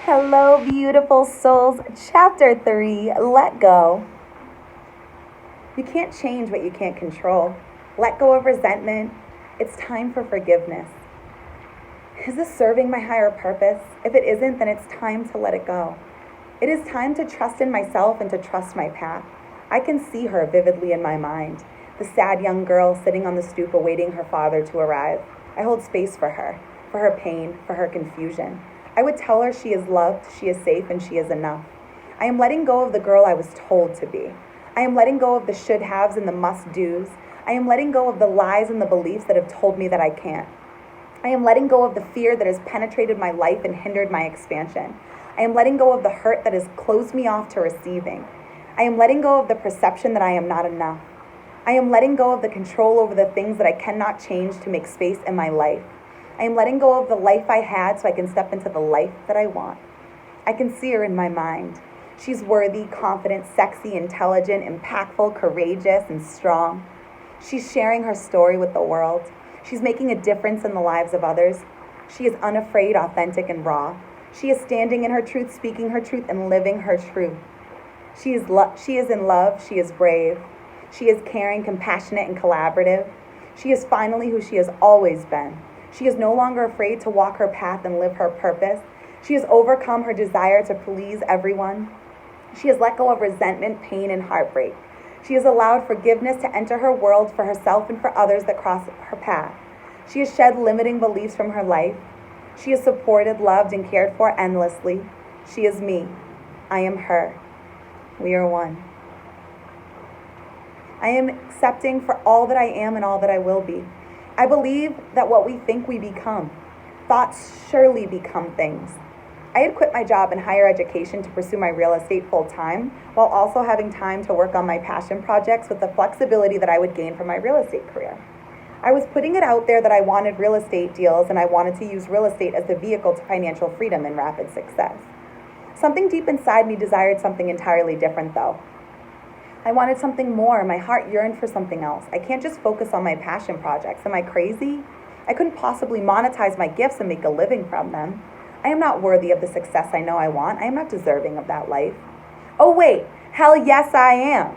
Hello, beautiful souls. Chapter 3 Let Go. You can't change what you can't control. Let go of resentment. It's time for forgiveness. Is this serving my higher purpose? If it isn't, then it's time to let it go. It is time to trust in myself and to trust my path. I can see her vividly in my mind. The sad young girl sitting on the stoop awaiting her father to arrive. I hold space for her pain, for her confusion. I would tell her she is loved, she is safe, and she is enough. I am letting go of the girl I was told to be. I am letting go of the should haves and the must do's. I am letting go of the lies and the beliefs that have told me that I can't. I am letting go of the fear that has penetrated my life and hindered my expansion. I am letting go of the hurt that has closed me off to receiving. I am letting go of the perception that I am not enough. I am letting go of the control over the things that I cannot change to make space in my life. I am letting go of the life I had so I can step into the life that I want. I can see her in my mind. She's worthy, confident, sexy, intelligent, impactful, courageous, and strong. She's sharing her story with the world. She's making a difference in the lives of others. She is unafraid, authentic, and raw. She is standing in her truth, speaking her truth, and living her truth. She is in love. She is brave. She is caring, compassionate, and collaborative. She is finally who she has always been. She is no longer afraid to walk her path and live her purpose. She has overcome her desire to please everyone. She has let go of resentment, pain, and heartbreak. She has allowed forgiveness to enter her world for herself and for others that cross her path. She has shed limiting beliefs from her life. She is supported, loved, and cared for endlessly. She is me. I am her. We are one. I am accepting for all that I am and all that I will be. I believe that what we think we become. Thoughts surely become things. I had quit my job in higher education to pursue my real estate full time, while also having time to work on my passion projects with the flexibility that I would gain from my real estate career. I was putting it out there that I wanted real estate deals and I wanted to use real estate as the vehicle to financial freedom and rapid success. Something deep inside me desired something entirely different though. I wanted something more. My heart yearned for something else. I can't just focus on my passion projects. Am I crazy? I couldn't possibly monetize my gifts and make a living from them. I am not worthy of the success I know I want. I am not deserving of that life. Oh wait, hell yes I am.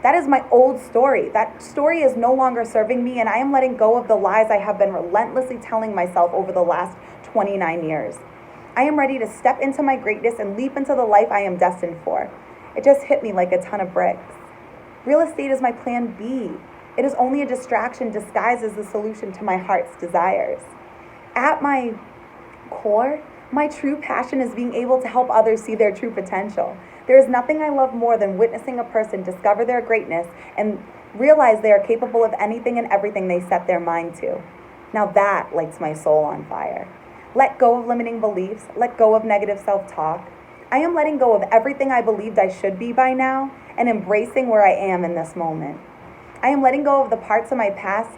That is my old story. That story is no longer serving me, and I am letting go of the lies I have been relentlessly telling myself over the last 29 years. I am ready to step into my greatness and leap into the life I am destined for. It just hit me like a ton of bricks. Real estate is my plan B. It is only a distraction disguised as the solution to my heart's desires. At my core, my true passion is being able to help others see their true potential. There is nothing I love more than witnessing a person discover their greatness and realize they are capable of anything and everything they set their mind to. Now that lights my soul on fire. Let go of limiting beliefs. Let go of negative self-talk. I am letting go of everything I believed I should be by now and embracing where I am in this moment. I am letting go of the parts of my past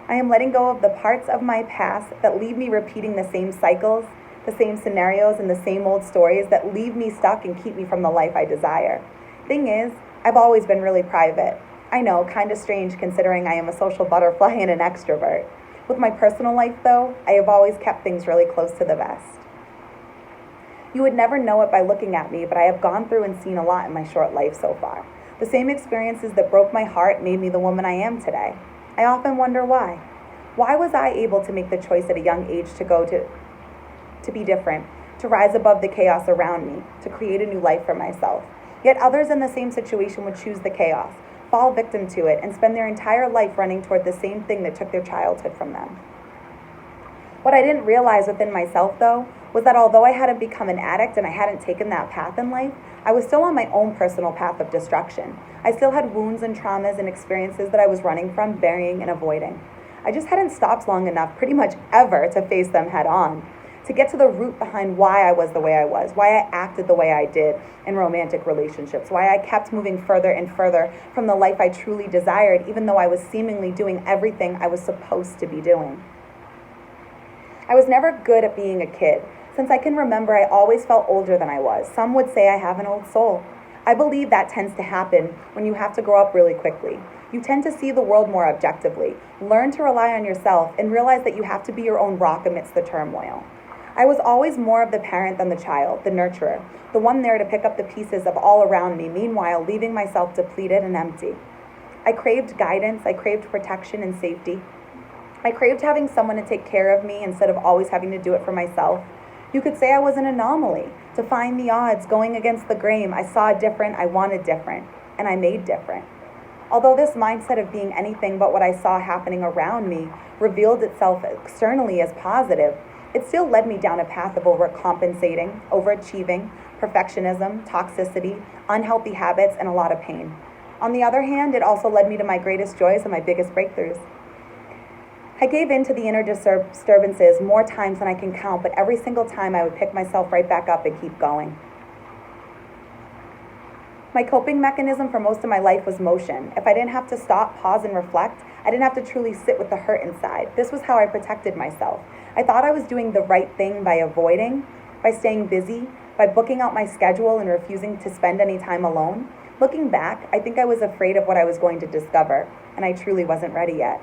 that leave me repeating the same cycles, the same scenarios, and the same old stories that leave me stuck and keep me from the life I desire. Thing is, I've always been really private. I know, kind of strange considering I am a social butterfly and an extrovert. With my personal life, though, I have always kept things really close to the vest. You would never know it by looking at me, but I have gone through and seen a lot in my short life so far. The same experiences that broke my heart made me the woman I am today. I often wonder why. Why was I able to make the choice at a young age to be different, to rise above the chaos around me, to create a new life for myself? Yet others in the same situation would choose the chaos, fall victim to it, and spend their entire life running toward the same thing that took their childhood from them. What I didn't realize within myself, though, was that although I hadn't become an addict and I hadn't taken that path in life, I was still on my own personal path of destruction. I still had wounds and traumas and experiences that I was running from, burying, and avoiding. I just hadn't stopped long enough, pretty much ever, to face them head on, to get to the root behind why I was the way I was, why I acted the way I did in romantic relationships, why I kept moving further and further from the life I truly desired, even though I was seemingly doing everything I was supposed to be doing. I was never good at being a kid. Since I can remember, I always felt older than I was. Some would say I have an old soul. I believe that tends to happen when you have to grow up really quickly. You tend to see the world more objectively, learn to rely on yourself, and realize that you have to be your own rock amidst the turmoil. I was always more of the parent than the child, the nurturer, the one there to pick up the pieces of all around me, meanwhile leaving myself depleted and empty. I craved guidance, I craved protection and safety. I craved having someone to take care of me instead of always having to do it for myself. You could say I was an anomaly, defying the odds, going against the grain. I saw different, I wanted different, and I made different. Although this mindset of being anything but what I saw happening around me revealed itself externally as positive, it still led me down a path of overcompensating, overachieving, perfectionism, toxicity, unhealthy habits, and a lot of pain. On the other hand, it also led me to my greatest joys and my biggest breakthroughs. I gave in to the inner disturbances more times than I can count, but every single time I would pick myself right back up and keep going. My coping mechanism for most of my life was motion. If I didn't have to stop, pause, and reflect, I didn't have to truly sit with the hurt inside. This was how I protected myself. I thought I was doing the right thing by avoiding, by staying busy, by booking out my schedule and refusing to spend any time alone. Looking back, I think I was afraid of what I was going to discover, and I truly wasn't ready yet.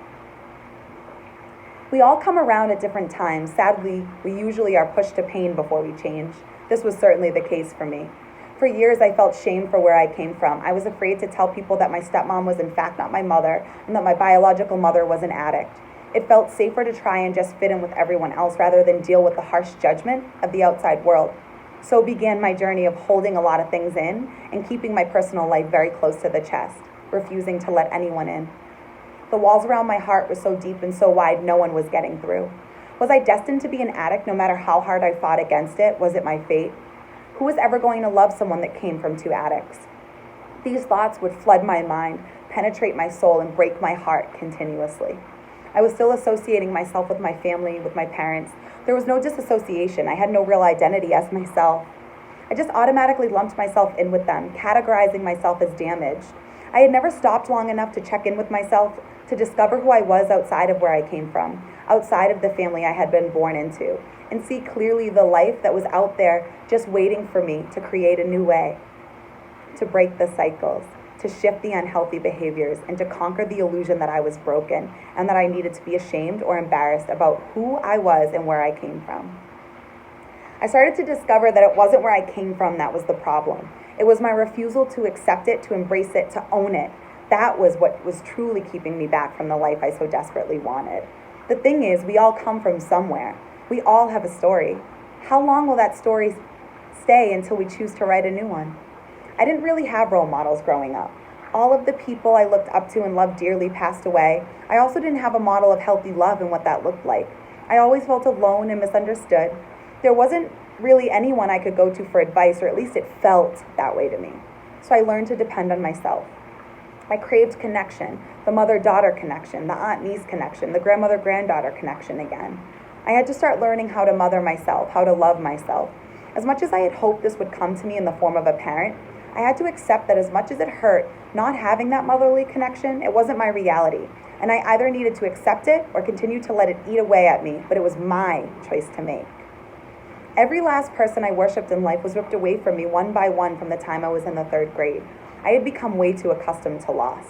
We all come around at different times. Sadly, we usually are pushed to pain before we change. This was certainly the case for me. For years, I felt shame for where I came from. I was afraid to tell people that my stepmom was in fact not my mother and that my biological mother was an addict. It felt safer to try and just fit in with everyone else rather than deal with the harsh judgment of the outside world. So began my journey of holding a lot of things in and keeping my personal life very close to the chest, refusing to let anyone in. The walls around my heart were so deep and so wide, no one was getting through. Was I destined to be an addict no matter how hard I fought against it? Was it my fate? Who was ever going to love someone that came from two addicts? These thoughts would flood my mind, penetrate my soul, and break my heart continuously. I was still associating myself with my family, with my parents. There was no disassociation. I had no real identity as myself. I just automatically lumped myself in with them, categorizing myself as damaged. I had never stopped long enough to check in with myself, to discover who I was outside of where I came from, outside of the family I had been born into, and see clearly the life that was out there just waiting for me to create a new way, to break the cycles, to shift the unhealthy behaviors, and to conquer the illusion that I was broken and that I needed to be ashamed or embarrassed about who I was and where I came from. I started to discover that it wasn't where I came from that was the problem. It was my refusal to accept it, to embrace it, to own it. That was what was truly keeping me back from the life I so desperately wanted. The thing is, we all come from somewhere. We all have a story. How long will that story stay until we choose to write a new one? I didn't really have role models growing up. All of the people I looked up to and loved dearly passed away. I also didn't have a model of healthy love and what that looked like. I always felt alone and misunderstood. There wasn't really anyone I could go to for advice, or at least it felt that way to me. So I learned to depend on myself. I craved connection, the mother-daughter connection, the aunt-niece connection, the grandmother-granddaughter connection again. I had to start learning how to mother myself, how to love myself. As much as I had hoped this would come to me in the form of a parent, I had to accept that as much as it hurt not having that motherly connection, it wasn't my reality. And I either needed to accept it or continue to let it eat away at me, but it was my choice to make. Every last person I worshipped in life was ripped away from me one by one from the time I was in the 3rd grade. I had become way too accustomed to loss.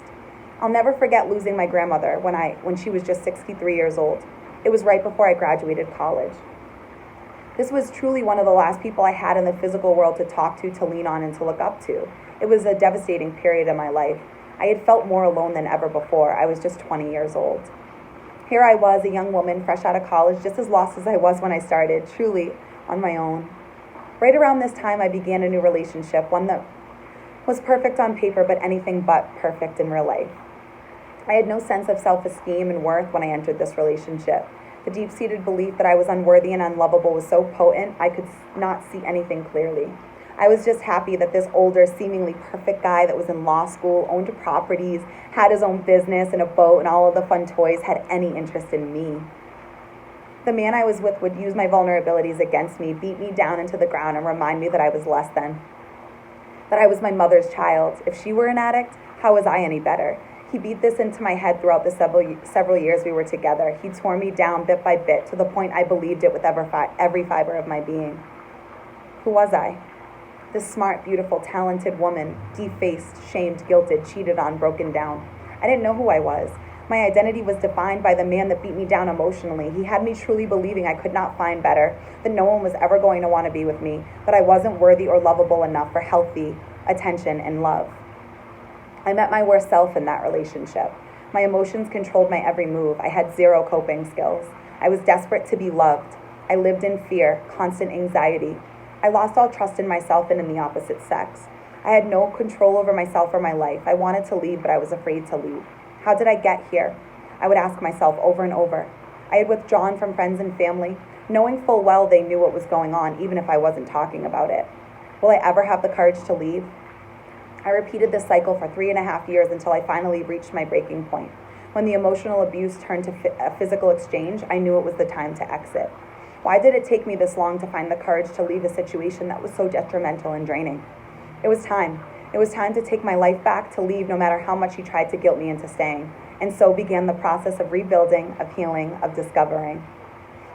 I'll never forget losing my grandmother when she was just 63 years old. It was right before I graduated college. This was truly one of the last people I had in the physical world to talk to lean on, and to look up to. It was a devastating period in my life. I had felt more alone than ever before. I was just 20 years old. Here I was, a young woman fresh out of college, just as lost as I was when I started, truly on my own. Right around this time, I began a new relationship, one that was perfect on paper, but anything but perfect in real life. I had no sense of self-esteem and worth when I entered this relationship. The deep-seated belief that I was unworthy and unlovable was so potent, I could not see anything clearly. I was just happy that this older, seemingly perfect guy that was in law school, owned properties, had his own business and a boat and all of the fun toys, had any interest in me. The man I was with would use my vulnerabilities against me, beat me down into the ground, and remind me that I was less than. That I was my mother's child. If she were an addict, how was I any better? He beat this into my head throughout the several years we were together. He tore me down bit by bit to the point I believed it with every fiber of my being. Who was I? This smart, beautiful, talented woman, defaced, shamed, guilted, cheated on, broken down. I didn't know who I was. My identity was defined by the man that beat me down emotionally. He had me truly believing I could not find better, that no one was ever going to want to be with me, that I wasn't worthy or lovable enough for healthy attention and love. I met my worst self in that relationship. My emotions controlled my every move. I had zero coping skills. I was desperate to be loved. I lived in fear, constant anxiety. I lost all trust in myself and in the opposite sex. I had no control over myself or my life. I wanted to leave, but I was afraid to leave. How did I get here? I would ask myself over and over. I had withdrawn from friends and family, knowing full well they knew what was going on, even if I wasn't talking about it. Will I ever have the courage to leave? I repeated this cycle for 3.5 years until I finally reached my breaking point. When the emotional abuse turned to a physical exchange, I knew it was the time to exit. Why did it take me this long to find the courage to leave a situation that was so detrimental and draining? It was time. It was time to take my life back, to leave no matter how much he tried to guilt me into staying. And so began the process of rebuilding, of healing, of discovering.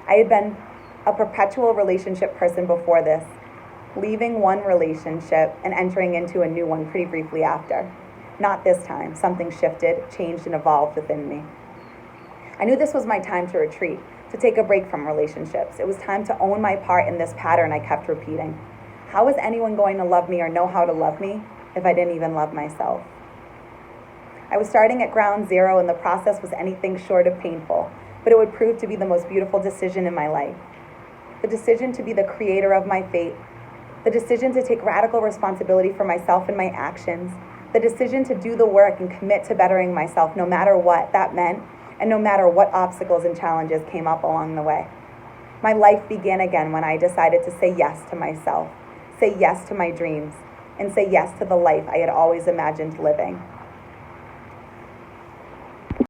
I had been a perpetual relationship person before this, leaving one relationship and entering into a new one pretty briefly after. Not this time. Something shifted, changed, and evolved within me. I knew this was my time to retreat, to take a break from relationships. It was time to own my part in this pattern I kept repeating. How is anyone going to love me or know how to love me if I didn't even love myself? I was starting at ground zero, and the process was anything short of painful, but it would prove to be the most beautiful decision in my life. The decision to be the creator of my fate, the decision to take radical responsibility for myself and my actions, the decision to do the work and commit to bettering myself no matter what that meant, and no matter what obstacles and challenges came up along the way. My life began again when I decided to say yes to myself, say yes to my dreams, and say yes to the life I had always imagined living.